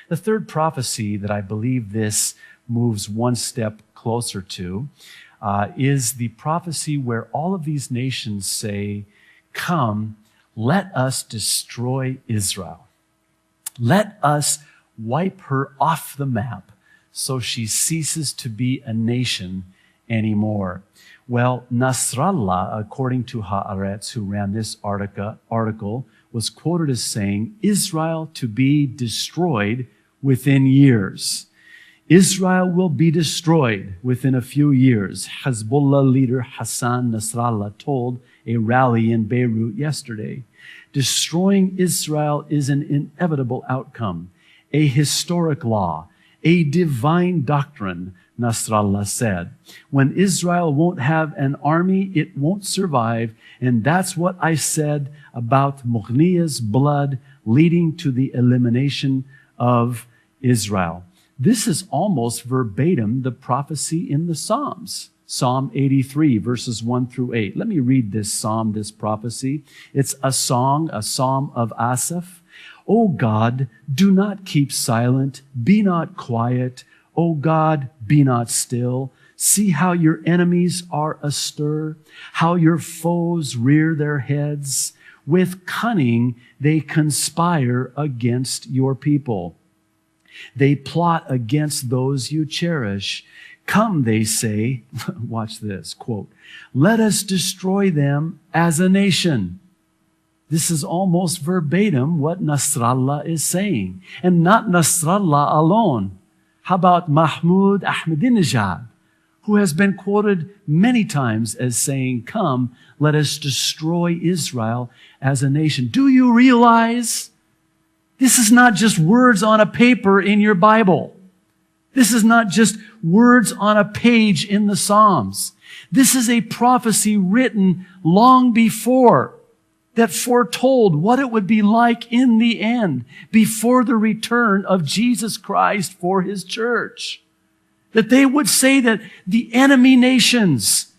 The third prophecy that I believe this moves one step closer to is the prophecy where all of these nations say, "Come, let us destroy Israel. Let us wipe her off the map so she ceases to be a nation anymore." Well, Nasrallah, according to Haaretz, who ran this article, was quoted as saying, Israel to be destroyed within years. Israel will be destroyed within a few years, Hezbollah leader Hassan Nasrallah told a rally in Beirut yesterday. Destroying Israel is an inevitable outcome, a historic law, a divine doctrine, Nasrallah said. When Israel won't have an army, it won't survive, and that's what I said about Mughniya's blood leading to the elimination of Israel. This is almost verbatim the prophecy in the Psalms. Psalm 83, verses 1 through 8. Let me read this psalm, this prophecy. It's a song, a psalm of Asaph. O God, do not keep silent. Be not quiet. O God, be not still. See how your enemies are astir, how your foes rear their heads. With cunning they conspire against your people. They plot against those you cherish. Come, they say, watch this, quote, let us destroy them as a nation. This is almost verbatim what Nasrallah is saying. And not Nasrallah alone. How about Mahmoud Ahmadinejad, who has been quoted many times as saying, come, let us destroy Israel as a nation. Do you realize this is not just words on a paper in your Bible? This is not just words on a page in the Psalms. This is a prophecy written long before that foretold what it would be like in the end before the return of Jesus Christ for His church. That they would say that the enemy nations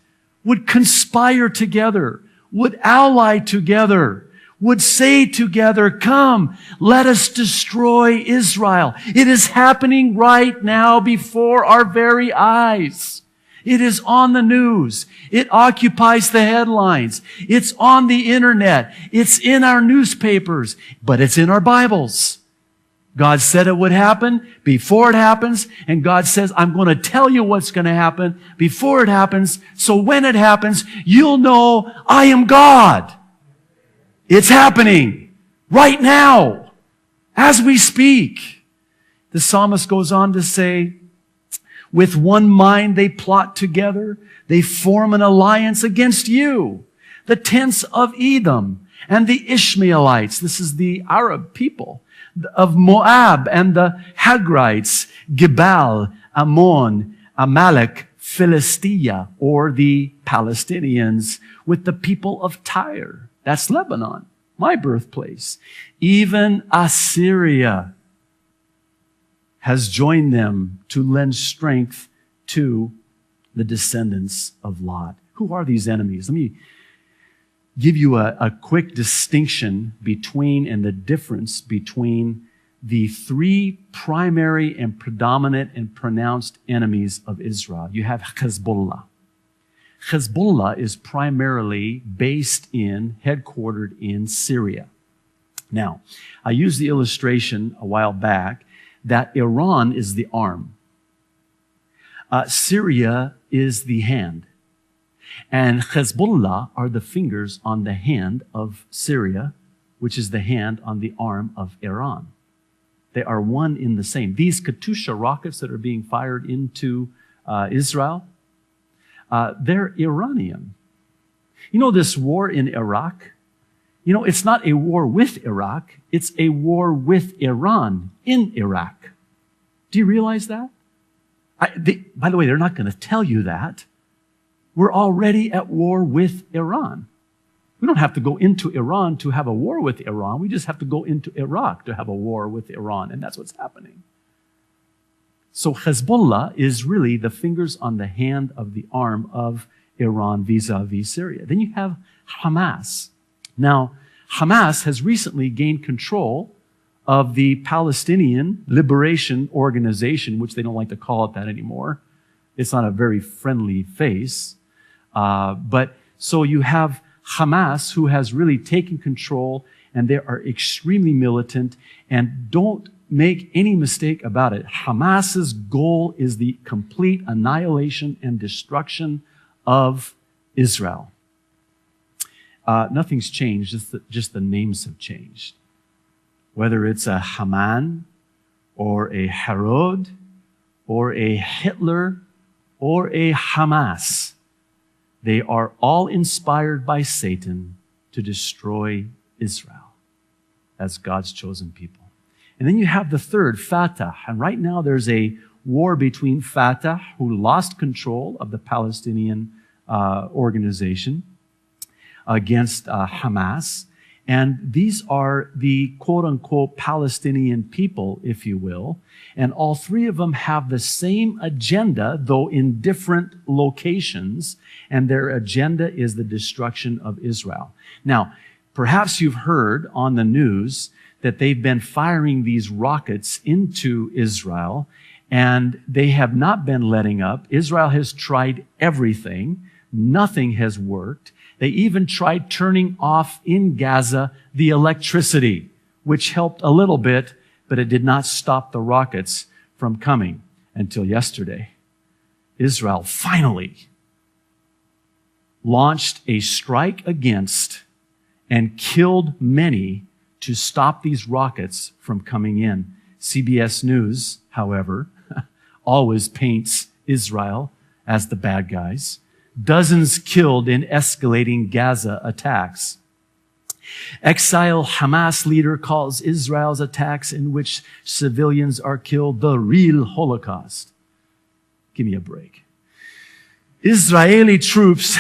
would conspire together, would ally together, would say together, come, let us destroy Israel. It is happening right now before our very eyes. It is on the news. It occupies the headlines. It's on the internet. It's in our newspapers, but it's in our Bibles. God said it would happen before it happens, and God says, I'm going to tell you what's going to happen before it happens, so when it happens, you'll know I am God. It's happening right now as we speak. The psalmist goes on to say, with one mind they plot together. They form an alliance against you. The tents of Edom and the Ishmaelites. This is the Arab people of Moab and the Hagrites, Gebal, Ammon, Amalek, Philistia, or the Palestinians with the people of Tyre. That's Lebanon, my birthplace. Even Assyria has joined them to lend strength to the descendants of Lot. Who are these enemies? Let me give you a quick distinction between and the difference between the three primary and predominant and pronounced enemies of Israel. You have Hezbollah. Hezbollah is primarily headquartered in Syria. Now, I used the illustration a while back that Iran is the arm. Syria is the hand. And Hezbollah are the fingers on the hand of Syria, which is the hand on the arm of Iran. They are one in the same. These Katyusha rockets that are being fired into Israel, they're Iranian. You know this war in Iraq? You know, it's not a war with Iraq. It's a war with Iran in Iraq. Do you realize that? By the way, they're not going to tell you that. We're already at war with Iran. We don't have to go into Iran to have a war with Iran. We just have to go into Iraq to have a war with Iran. And that's what's happening. So Hezbollah is really the fingers on the hand of the arm of Iran vis-a-vis Syria. Then you have Hamas. Now, Hamas has recently gained control of the Palestinian Liberation Organization, which they don't like to call it that anymore. It's not a very friendly face. But so you have Hamas, who has really taken control, and they are extremely militant. And don't make any mistake about it. Hamas's goal is the complete annihilation and destruction of Israel. Nothing's changed, just the names have changed. Whether it's a Haman, or a Herod, or a Hitler, or a Hamas, they are all inspired by Satan to destroy Israel as God's chosen people. And then you have the third, Fatah. And right now there's a war between Fatah, who lost control of the Palestinian organization, against Hamas. And these are the quote-unquote Palestinian people, if you will. And all three of them have the same agenda, though in different locations. And their agenda is the destruction of Israel. Now, perhaps you've heard on the news that they've been firing these rockets into Israel, and they have not been letting up. Israel has tried everything. Nothing has worked. They even tried turning off in Gaza the electricity, which helped a little bit, but it did not stop the rockets from coming until yesterday. Israel finally launched a strike against and killed many to stop these rockets from coming in. CBS News, however, always paints Israel as the bad guys. Dozens killed in escalating Gaza attacks. Exiled Hamas leader calls Israel's attacks in which civilians are killed the real Holocaust. Give me a break. Israeli troops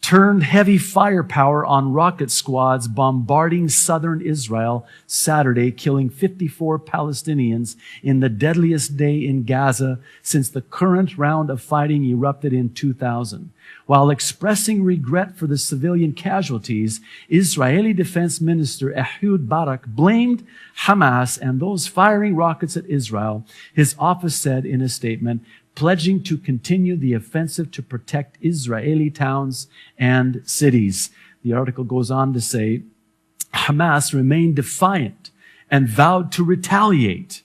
turned heavy firepower on rocket squads bombarding southern Israel Saturday, killing 54 Palestinians in the deadliest day in Gaza since the current round of fighting erupted in 2000. While expressing regret for the civilian casualties, Israeli Defense Minister Ehud Barak blamed Hamas and those firing rockets at Israel. His office said in a statement, pledging to continue the offensive to protect Israeli towns and cities. The article goes on to say, Hamas remained defiant and vowed to retaliate.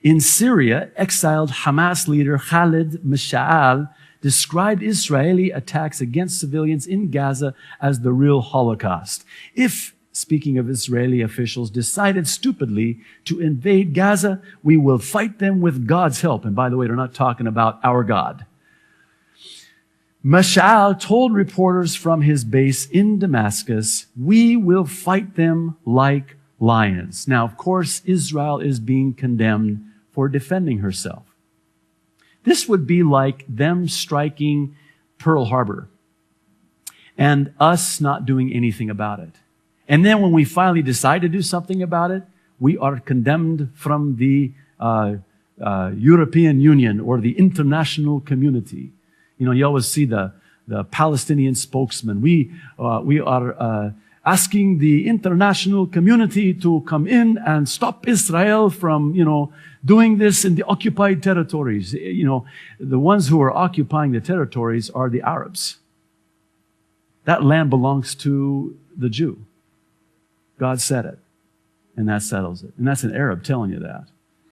In Syria, exiled Hamas leader Khalid Mash'al described Israeli attacks against civilians in Gaza as the real Holocaust. If, speaking of Israeli officials, decided stupidly to invade Gaza, we will fight them with God's help. And by the way, they're not talking about our God. Mash'al told reporters from his base in Damascus, we will fight them like lions. Now, of course, Israel is being condemned for defending herself. This would be like them striking Pearl Harbor and us not doing anything about it. And then when we finally decide to do something about it, we are condemned from the European Union or the international community. You know, you always see the Palestinian spokesman. We are asking the international community to come in and stop Israel from, doing this in the occupied territories. You know, the ones who are occupying the territories are the Arabs. That land belongs to the Jew. God said it, and that settles it. And that's an Arab telling you that.